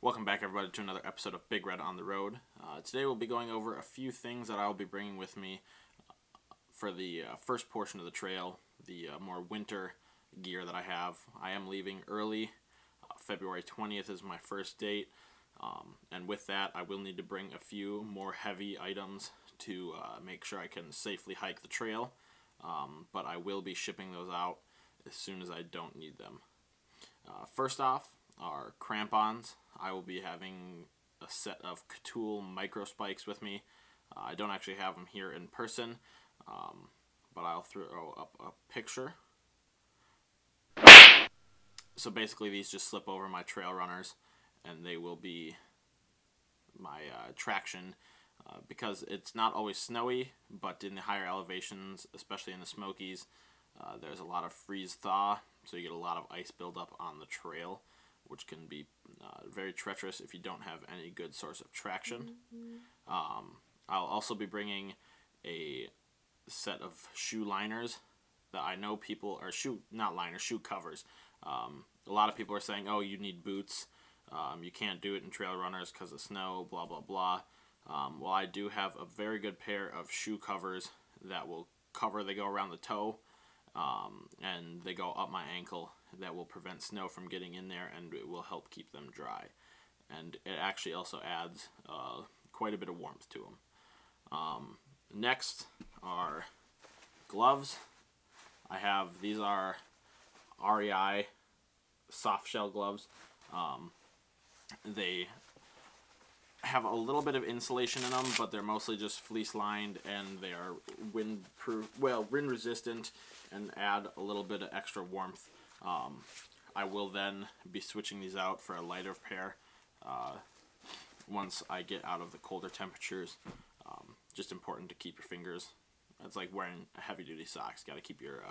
Welcome back, everybody, to another episode of Big Red on the Road. Today we'll be going over a few things that I'll be bringing with me for the first portion of the trail, the more winter gear that I have. I am leaving early. February 20th is my first date, and with that I will need to bring a few more heavy items to make sure I can safely hike the trail, but I will be shipping those out as soon as I don't need them. First off are crampons. I will be having a set of Catool micro spikes with me. I don't actually have them here in person, but I'll throw up a picture. So basically these just slip over my trail runners, and they will be my traction because it's not always snowy, but in the higher elevations, especially in the Smokies, there's a lot of freeze-thaw, so you get a lot of ice buildup on the trail, which can be very treacherous if you don't have any good source of traction. I'll also be bringing a set of shoe liners that I know people, or shoe covers. A lot of people are saying, oh, you need boots. You can't do it in trail runners because of snow, blah, blah, blah. Well, I do have a very good pair of shoe covers that will cover, they go around the toe, and they go up my ankle. That will prevent snow from getting in there, and it will help keep them dry. And it actually also adds quite a bit of warmth to them. Next are gloves. These are REI soft shell gloves. They have a little bit of insulation in them, but they're mostly just fleece lined, and they are wind resistant and add a little bit of extra warmth. I will then be switching these out for a lighter pair once I get out of the colder temperatures. Just important to keep your fingers. It's like wearing heavy-duty socks. Got to keep your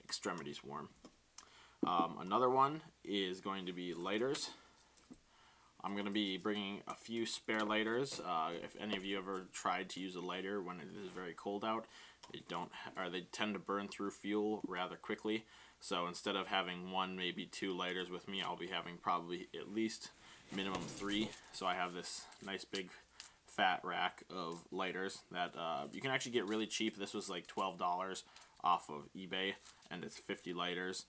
extremities warm. Another one is going to be lighters. I'm going to be bringing a few spare lighters. If any of you ever tried to use a lighter when it is very cold out, they tend to burn through fuel rather quickly. So instead of having one, maybe two lighters with me, I'll be having probably at least minimum 3. So I have this nice big fat rack of lighters that you can actually get really cheap. This was like $12 off of eBay, and it's 50 lighters.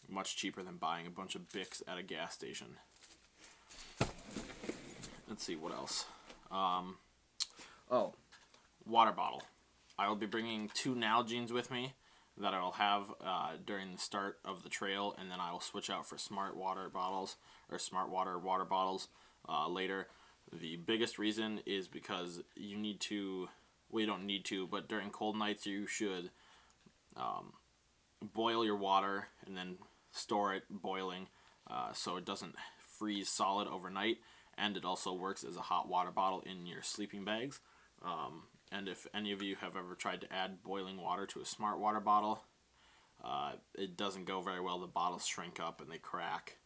Much cheaper than buying a bunch of Bics at a gas station. Let's see, what else? Oh, water bottle. I will be bringing 2 Nalgene's with me that I will have during the start of the trail, and then I will switch out for Smart Water bottles, or Smart Water water bottles later. The biggest reason is because you need to, well, you don't need to, but during cold nights you should boil your water and then store it boiling so it doesn't freeze solid overnight, and it also works as a hot water bottle in your sleeping bags. And if any of you have ever tried to add boiling water to a Smart Water bottle, it doesn't go very well. The bottles shrink up and they crack.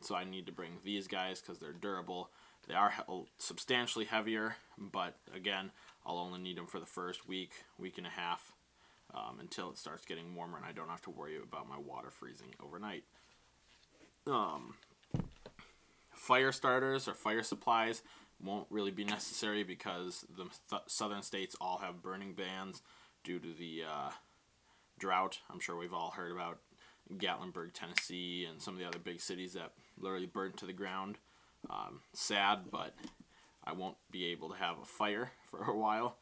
So I need to bring these guys because they're durable. They are substantially heavier, but again, I'll only need them for the first week and a half until it starts getting warmer and I don't have to worry about my water freezing overnight. Fire starters or fire supplies won't really be necessary because the southern states all have burning bans due to the drought. I'm sure we've all heard about Gatlinburg, Tennessee, and some of the other big cities that literally burnt to the ground. Sad, but I won't be able to have a fire for a while.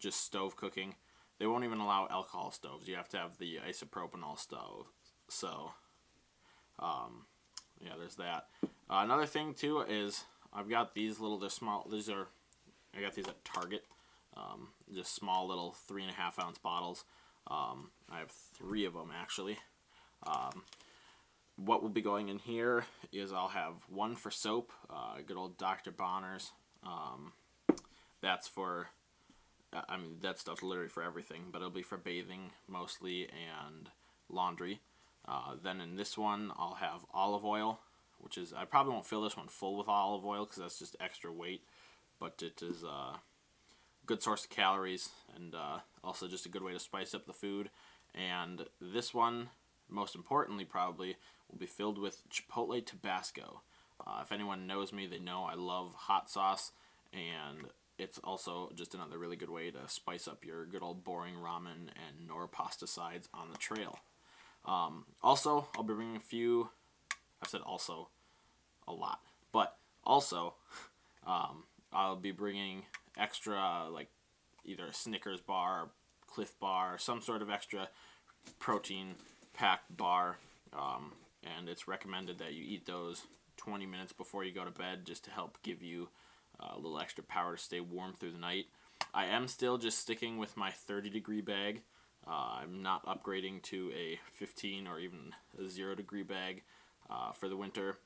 Just stove cooking. They won't even allow alcohol stoves. You have to have the isopropanol stove. So, yeah, there's that. Another thing too is I've got these little, they're small, I got these at Target, just small little 3.5 ounce bottles. I have 3 of them actually. What will be going in here is I'll have one for soap, good old Dr. Bonner's. That's for, I mean, that stuff's literally for everything, but it'll be for bathing mostly and laundry. Then in this one I'll have olive oil, which is, I probably won't fill this one full with olive oil because that's just extra weight, but it is a good source of calories and also just a good way to spice up the food. And this one, most importantly probably, will be filled with Chipotle Tabasco. If anyone knows me, they know I love hot sauce, and it's also just another really good way to spice up your good old boring ramen and nor pasta sides on the trail. Also, I'll be bringing a few. I've said also a lot, but also I'll be bringing extra, like either a Snickers bar, Cliff bar, some sort of extra protein packed bar, and it's recommended that you eat those 20 minutes before you go to bed, just to help give you a little extra power to stay warm through the night. I am still just sticking with my 30-degree bag. I'm not upgrading to a 15 or even a 0-degree bag for the winter,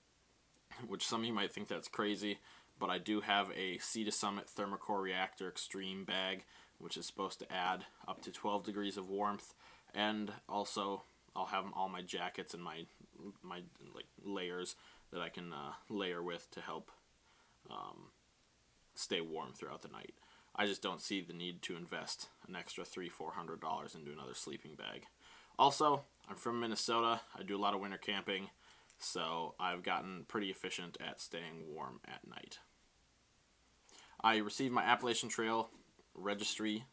which some of you might think that's crazy, but I do have a Sea to Summit Thermocore Reactor Extreme bag, which is supposed to add up to 12 degrees of warmth, and also I'll have all my jackets and my like layers that I can layer with to help stay warm throughout the night. I just don't see the need to invest an extra $300-400 into another sleeping bag. Also, I'm from Minnesota. I do a lot of winter camping, so I've gotten pretty efficient at staying warm at night. I received my Appalachian Trail registry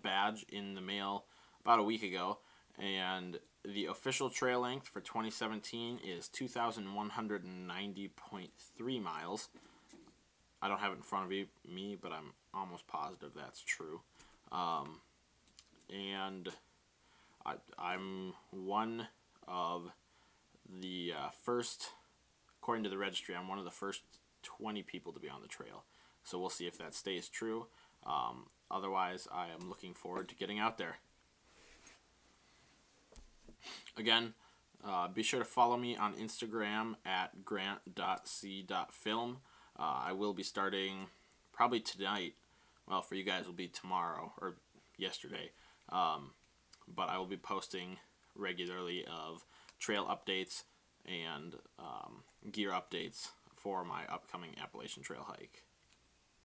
badge in the mail about a week ago, and the official trail length for 2017 is 2,190.3 miles. I don't have it in front of me, but I'm almost positive that's true. And I'm one of the first, according to the registry, I'm one of the first 20 people to be on the trail. So we'll see if that stays true. Otherwise, I am looking forward to getting out there. Again, be sure to follow me on Instagram at grant.c.film. I will be starting probably tonight. Well, for you guys, it'll be tomorrow or yesterday. But I will be posting regularly of trail updates and gear updates for my upcoming Appalachian Trail hike.